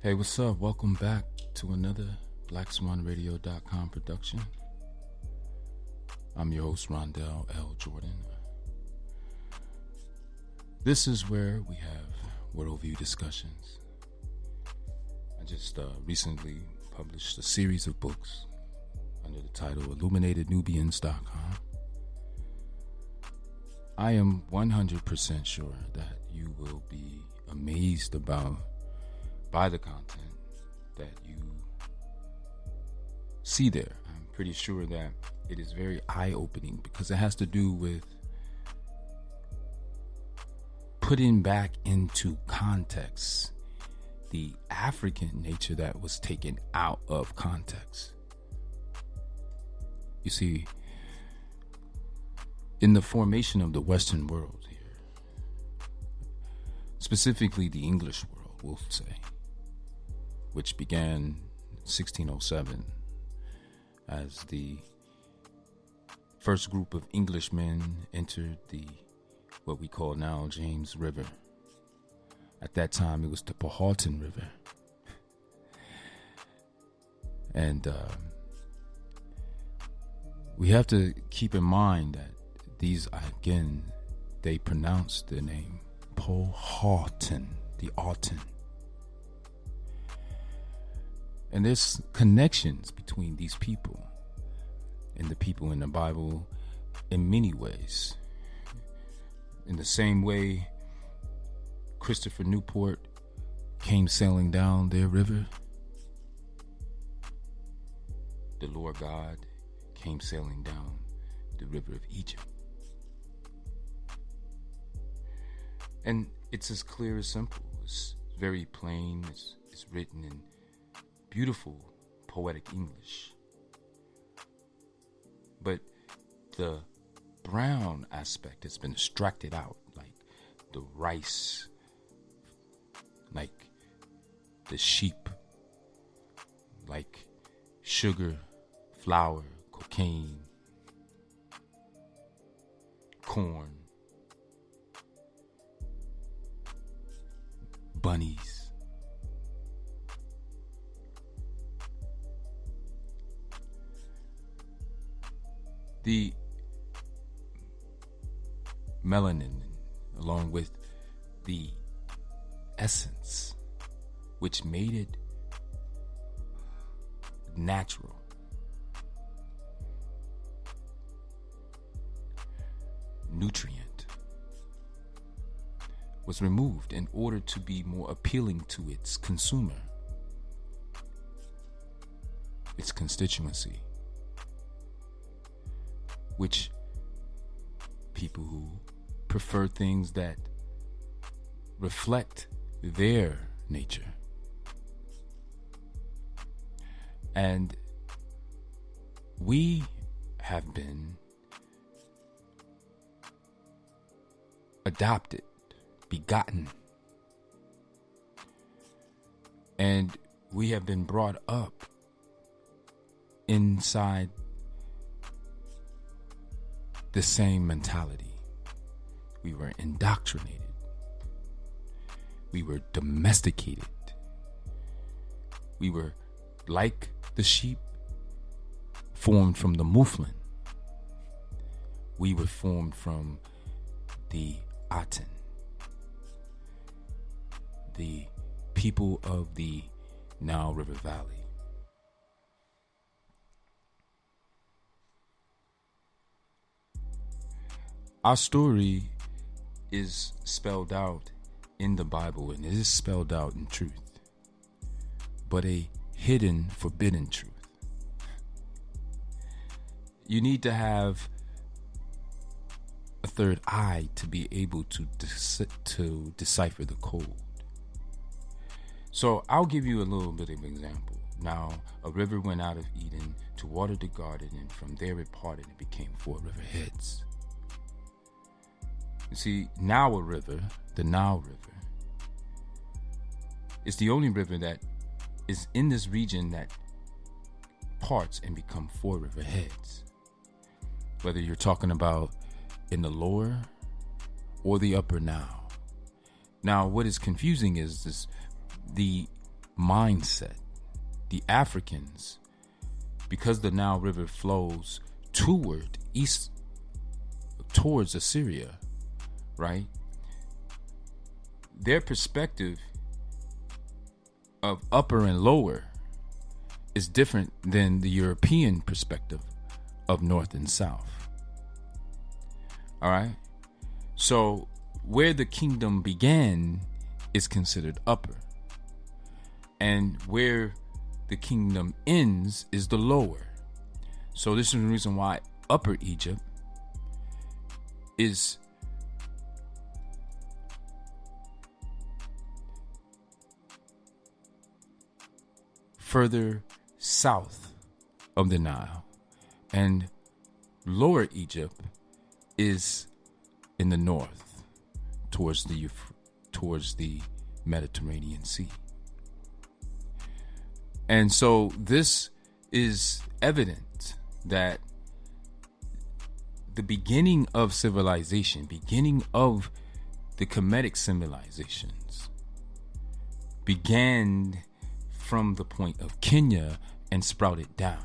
Hey, what's up? Welcome back to another BlackSwanRadio.com production. I'm your host, Rondell L. Jordan. This is where we have worldview discussions. I just recently published a series of books under the title IlluminatedNubians.com. I am 100% sure that you will be amazed by the content that you see there. I'm pretty sure that it is very eye-opening because it has to do with putting back into context the African nature that was taken out of context. You see, in the formation of the Western world here, specifically the English world, we'll say, which began 1607 as the first group of Englishmen entered what we call now James River. At that time, it was the Powhatan River. And we have to keep in mind that these, again, they pronounce the name Powhatan, the Aughton. And there's connections between these people and the people in the Bible in many ways. In the same way Christopher Newport came sailing down their river, the Lord God came sailing down the river of Egypt. And it's as clear as simple. It's very plain. It's written in beautiful poetic English. But the brown aspect has been extracted out, like the rice, like the sheep, like sugar, flour, cocaine, corn, bunnies. The melanin, along with the essence, which made it natural, nutrient, was removed in order to be more appealing to its consumer, its constituency, which people who prefer things that reflect their nature. And we have been adopted, begotten, and we have been brought up inside the same mentality. We were indoctrinated. We were domesticated. We were like the sheep formed from the mouflon. We were formed from the Aten, the people of the Nile River Valley. Our story is spelled out in the Bible, and it is spelled out in truth, but a hidden, forbidden truth. You need to have a third eye to be able to decipher the code. So I'll give you a little bit of an example. Now, a river went out of Eden to water the garden, and from there it parted and became 4 river heads. You see, Nile River, the Nile River, is the only river that is in this region that parts and become 4 river heads. Whether you're talking about in the lower or the upper Nile. Now, what is confusing is the mindset. The Africans, because the Nile River flows east towards Assyria, right? Their perspective of upper and lower is different than the European perspective of north and south. All right? So where the kingdom began is considered upper, and where the kingdom ends is the lower. So this is the reason why Upper Egypt is further south of the Nile, and Lower Egypt is in the north towards the Mediterranean Sea. And so this is evident that the beginning of civilization, beginning of the Kemetic civilizations, began from the point of Kenya and sprouted down.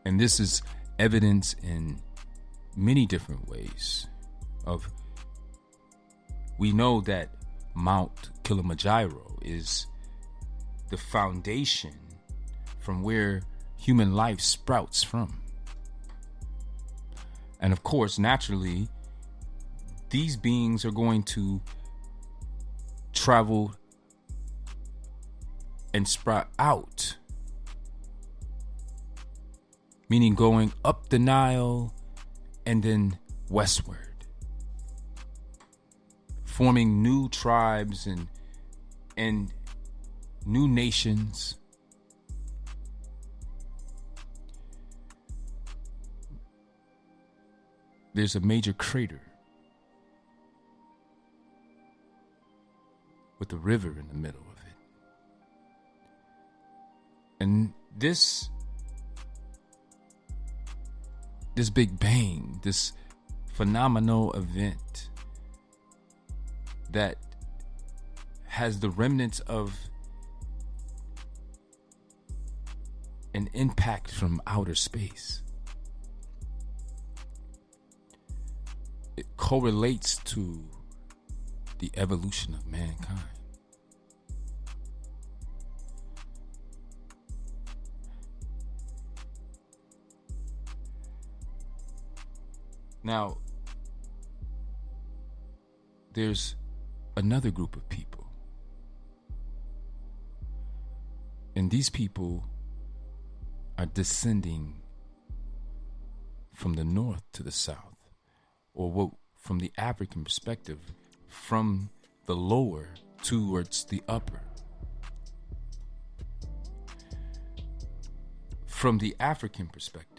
And this is evidence in many different ways. We know that Mount Kilimanjaro is the foundation from where human life sprouts from. And of course, naturally, these beings are going to travel and sprout out, meaning going up the Nile and then westward, forming new tribes and new nations. There's a major crater with a river in the middle of it. And this Big Bang, this phenomenal event that has the remnants of an impact from outer space. It correlates to the evolution of mankind. Now, there's another group of people. And these people are descending from the north to the south, or from the African perspective, from the lower towards the upper. From the African perspective,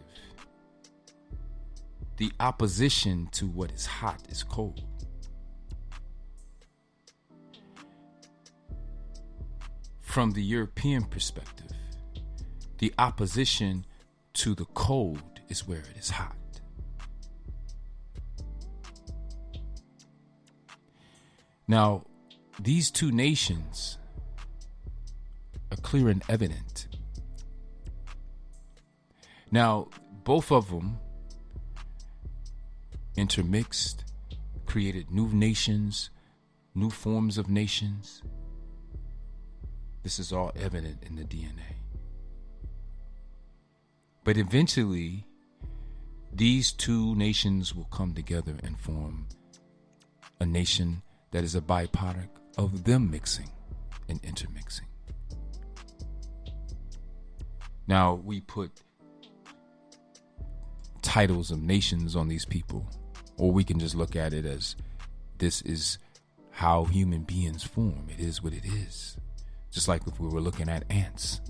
the opposition to what is hot is cold. From the European perspective, the opposition to the cold is where it is hot. Now, these two nations are clear and evident. Now, both of them intermixed, created new nations, new forms of nations. This is all evident in the DNA. But eventually, these two nations will come together and form a nation that is a byproduct of them mixing and intermixing. Now, we put titles of nations on these people, or we can just look at it as this is how human beings form. It is what it is. Just like if we were looking at ants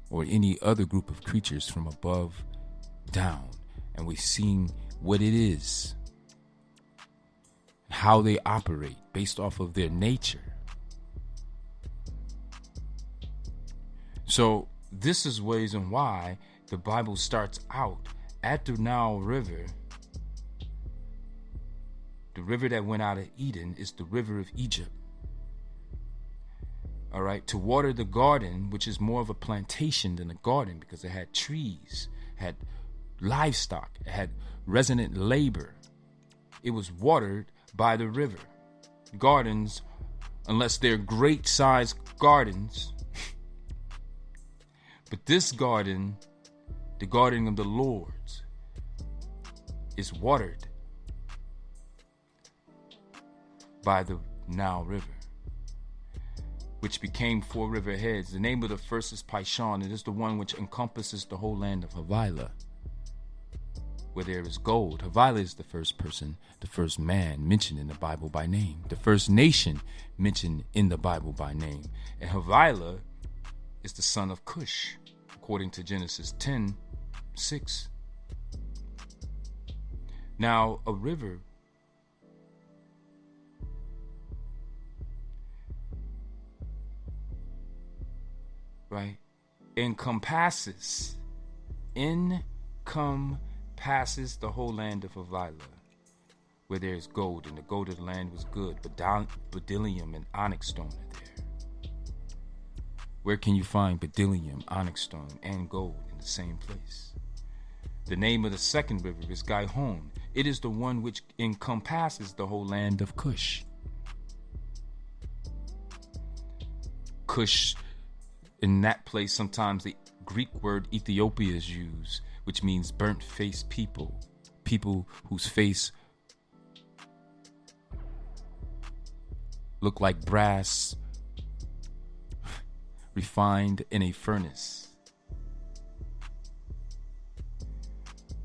or any other group of creatures from above down, and we're seeing what it is, how they operate based off of their nature. So this is ways and why the Bible starts out at the Nile River. The river that went out of Eden is the river of Egypt. all right, to water the garden, which is more of a plantation than a garden because it had trees, had livestock, it had resident labor. It was watered by the river. Gardens, unless they're great sized gardens, but this garden, the garden of the Lord's, is watered by the Nile River, which became 4 river heads. The name of the first is Pishon. It is the one which encompasses the whole land of Havilah, where there is gold. Havilah is the first person, the first man mentioned in the Bible by name, the first nation mentioned in the Bible by name. And Havilah is the son of Cush, according to Genesis 10:6. Now, a river encompasses the whole land of Havilah, where there is gold, and the gold of the land was good, but bdellium and onyx stone are there. Where can you find bdellium, onyx stone, and gold in the same place? The name of the second river is Gihon. It is the one which encompasses the whole land of Cush. Cush, in that place, sometimes the Greek word Ethiopia is used, which means burnt-faced people, people whose face look like brass refined in a furnace.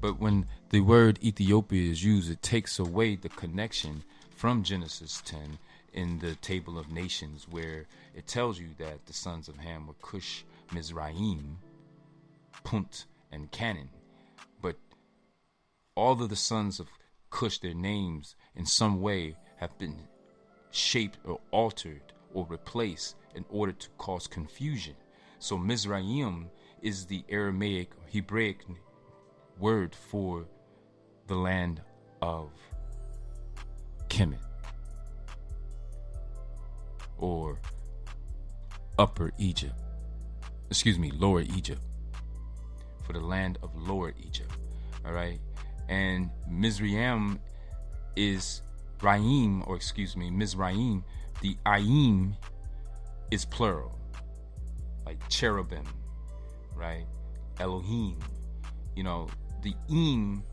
But when the word Ethiopia is used, it takes away the connection from Genesis 10 in the table of nations, where it tells you that the sons of Ham were Cush, Mizraim, Punt, and Canaan. But all of the sons of Cush, their names in some way have been shaped or altered or replaced in order to cause confusion. So Mizraim is the Aramaic or Hebraic word for the land of Kemet, or Lower Egypt, for the land of Lower Egypt. All right. And Mizraim is Mizraim, the Ayim is plural, like cherubim, right? Elohim, the Im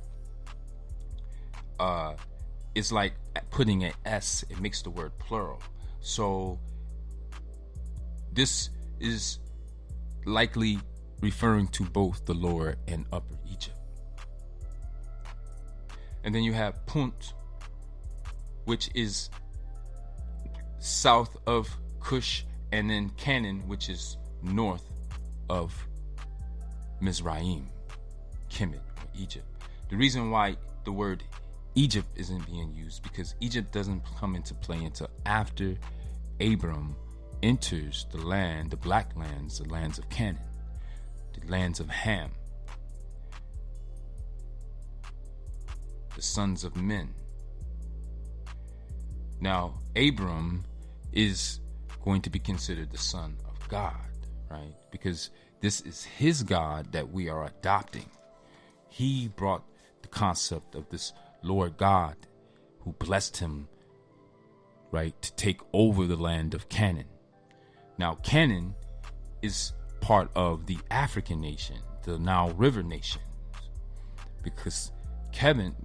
is like putting an S, it makes the word plural. So this is likely referring to both the Lower and Upper Egypt. And then you have Punt, which is south of Cush, and then Canaan, which is north of Mizraim, Kemet, or Egypt. The reason why the word Egypt isn't being used, because Egypt doesn't come into play until after Abram enters the land, the black lands, the lands of Canaan, the lands of Ham, the sons of men. Now, Abram is going to be considered the son of God, right? Because this is his God that we are adopting. He brought the concept of this Lord God who blessed him, right, to take over the land of Canaan. Now, Canaan is part of the African nation, the Nile River nation, because Canaan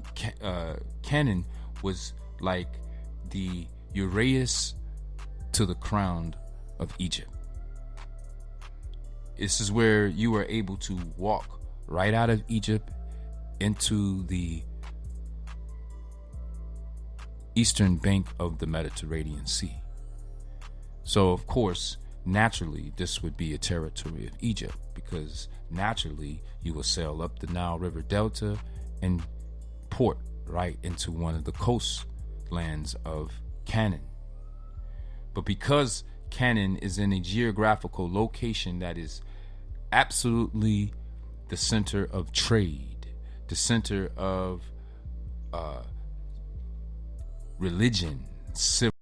was like the Uraeus to the crown of Egypt. This is where you were able to walk right out of Egypt into the eastern bank of the Mediterranean Sea. So, of course, naturally, this would be a territory of Egypt, because naturally you will sail up the Nile River Delta and port right into one of the coastlands of Canaan. But because Canaan is in a geographical location that is absolutely the center of trade, the center of religion, civil